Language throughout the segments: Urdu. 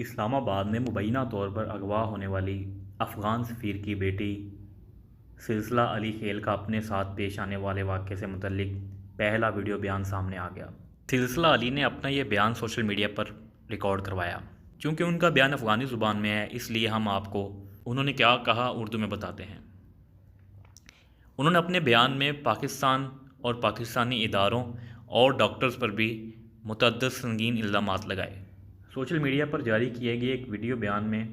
اسلام آباد میں مبینہ طور پر اغوا ہونے والی افغان سفیر کی بیٹی سلسلہ علی خیل کا اپنے ساتھ پیش آنے والے واقعے سے متعلق پہلا ویڈیو بیان سامنے آ گیا۔ سلسلہ علی نے اپنا یہ بیان سوشل میڈیا پر ریکارڈ کروایا۔ چونکہ ان کا بیان افغانی زبان میں ہے، اس لیے ہم آپ کو انہوں نے کیا کہا اردو میں بتاتے ہیں۔ انہوں نے اپنے بیان میں پاکستان اور پاکستانی اداروں اور ڈاکٹرز پر بھی متعدد سنگین الزامات لگائے۔ سوشل میڈیا پر جاری کیے گئے ایک ویڈیو بیان میں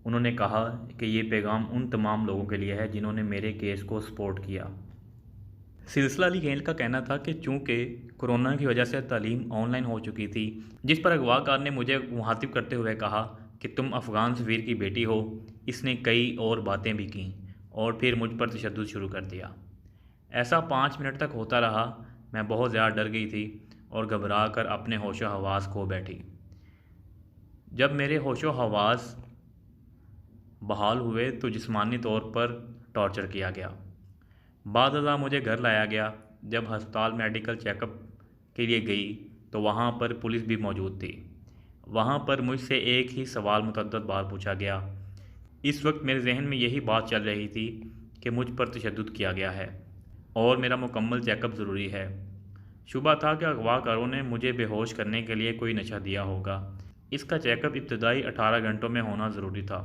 انہوں نے کہا کہ یہ پیغام ان تمام لوگوں کے لیے ہے جنہوں نے میرے کیس کو سپورٹ کیا۔ سلسلہ علی خیل کا کہنا تھا کہ چونکہ کورونا کی وجہ سے تعلیم آن لائن ہو چکی تھی، جس پر اغوا کار نے مجھے مخاطب کرتے ہوئے کہا کہ تم افغان سفیر کی بیٹی ہو۔ اس نے کئی اور باتیں بھی کیں اور پھر مجھ پر تشدد شروع کر دیا۔ ایسا 5 منٹ تک ہوتا رہا۔ میں بہت زیادہ ڈر گئی تھی اور گھبرا کر اپنے ہوش و حواس کھو بیٹھی۔ جب میرے ہوش و حواس بحال ہوئے تو جسمانی طور پر ٹارچر کیا گیا۔ بعد ازاں مجھے گھر لایا گیا۔ جب ہسپتال میڈیکل چیک اپ کے لیے گئی تو وہاں پر پولیس بھی موجود تھی۔ وہاں پر مجھ سے ایک ہی سوال متعدد بار پوچھا گیا۔ اس وقت میرے ذہن میں یہی بات چل رہی تھی کہ مجھ پر تشدد کیا گیا ہے اور میرا مکمل چیک اپ ضروری ہے۔ شبہ تھا کہ اغوا کاروں نے مجھے بے ہوش کرنے کے لیے کوئی نشہ دیا ہوگا۔ اس کا چیک اپ ابتدائی 18 گھنٹوں میں ہونا ضروری تھا۔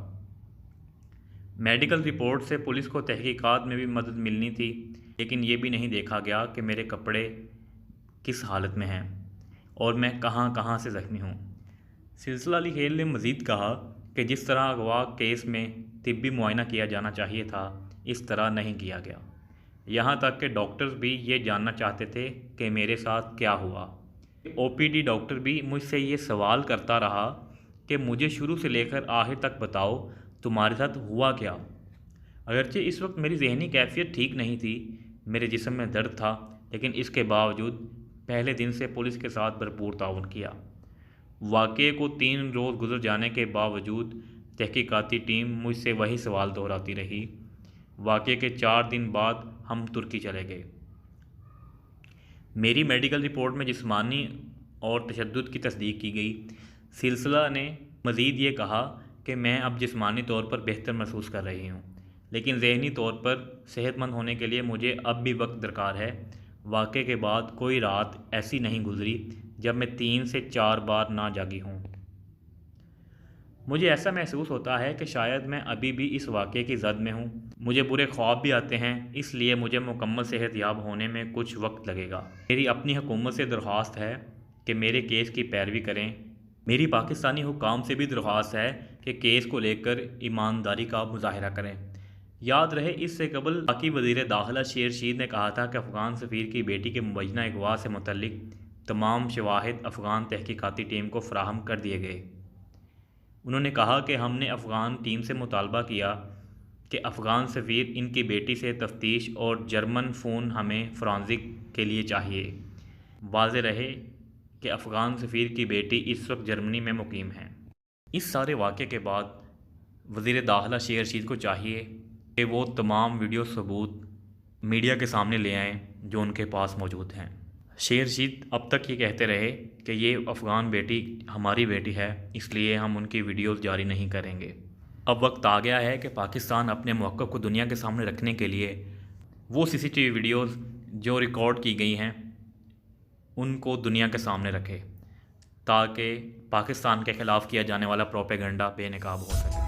میڈیکل رپورٹ سے پولیس کو تحقیقات میں بھی مدد ملنی تھی، لیکن یہ بھی نہیں دیکھا گیا کہ میرے کپڑے کس حالت میں ہیں اور میں کہاں کہاں سے زخمی ہوں۔ سلسلہ علی خیل نے مزید کہا کہ جس طرح اغوا کیس میں طبی معائنہ کیا جانا چاہیے تھا، اس طرح نہیں کیا گیا۔ یہاں تک کہ ڈاکٹرز بھی یہ جاننا چاہتے تھے کہ میرے ساتھ کیا ہوا۔ او پی ڈی ڈاکٹر بھی مجھ سے یہ سوال کرتا رہا کہ مجھے شروع سے لے کر آخر تک بتاؤ تمہارے ساتھ ہوا کیا۔ اگرچہ اس وقت میری ذہنی کیفیت ٹھیک نہیں تھی، میرے جسم میں درد تھا، لیکن اس کے باوجود پہلے دن سے پولیس کے ساتھ بھرپور تعاون کیا۔ واقعے کو 3 روز گزر جانے کے باوجود تحقیقاتی ٹیم مجھ سے وہی سوال دہراتی رہی۔ واقعے کے 4 دن بعد ہم ترکی چلے گئے۔ میری میڈیکل رپورٹ میں جسمانی اور تشدد کی تصدیق کی گئی۔ سلسلہ نے مزید یہ کہا کہ میں اب جسمانی طور پر بہتر محسوس کر رہی ہوں، لیکن ذہنی طور پر صحت مند ہونے کے لیے مجھے اب بھی وقت درکار ہے۔ واقعے کے بعد کوئی رات ایسی نہیں گزری جب میں 3 سے 4 بار نہ جاگی ہوں۔ مجھے ایسا محسوس ہوتا ہے کہ شاید میں ابھی بھی اس واقعے کی زد میں ہوں۔ مجھے برے خواب بھی آتے ہیں، اس لیے مجھے مکمل صحت یاب ہونے میں کچھ وقت لگے گا۔ میری اپنی حکومت سے درخواست ہے کہ میرے کیس کی پیروی کریں۔ میری پاکستانی حکام سے بھی درخواست ہے کہ کیس کو لے کر ایمانداری کا مظاہرہ کریں۔ یاد رہے اس سے قبل پاکی وزیر داخلہ شیر رشید نے کہا تھا کہ افغان سفیر کی بیٹی کے مبینہ اغوا سے متعلق تمام شواہد افغان تحقیقاتی ٹیم کو فراہم کر دیے گئے۔ انہوں نے کہا کہ ہم نے افغان ٹیم سے مطالبہ کیا کہ افغان سفیر ان کی بیٹی سے تفتیش اور جرمن فون ہمیں فورینزک کے لیے چاہیے۔ واضح رہے کہ افغان سفیر کی بیٹی اس وقت جرمنی میں مقیم ہے۔ اس سارے واقعے کے بعد وزیر داخلہ شیر رشید کو چاہیے کہ وہ تمام ویڈیو ثبوت میڈیا کے سامنے لے آئیں جو ان کے پاس موجود ہیں۔ شیر رشید اب تک یہ کہتے رہے کہ یہ افغان بیٹی ہماری بیٹی ہے، اس لیے ہم ان کی ویڈیوز جاری نہیں کریں گے۔ اب وقت آ گیا ہے کہ پاکستان اپنے موقف کو دنیا کے سامنے رکھنے کے لیے وہ CCTV ویڈیوز جو ریکارڈ کی گئی ہیں ان کو دنیا کے سامنے رکھے، تاکہ پاکستان کے خلاف کیا جانے والا پروپیگنڈا بے نقاب ہو سکے۔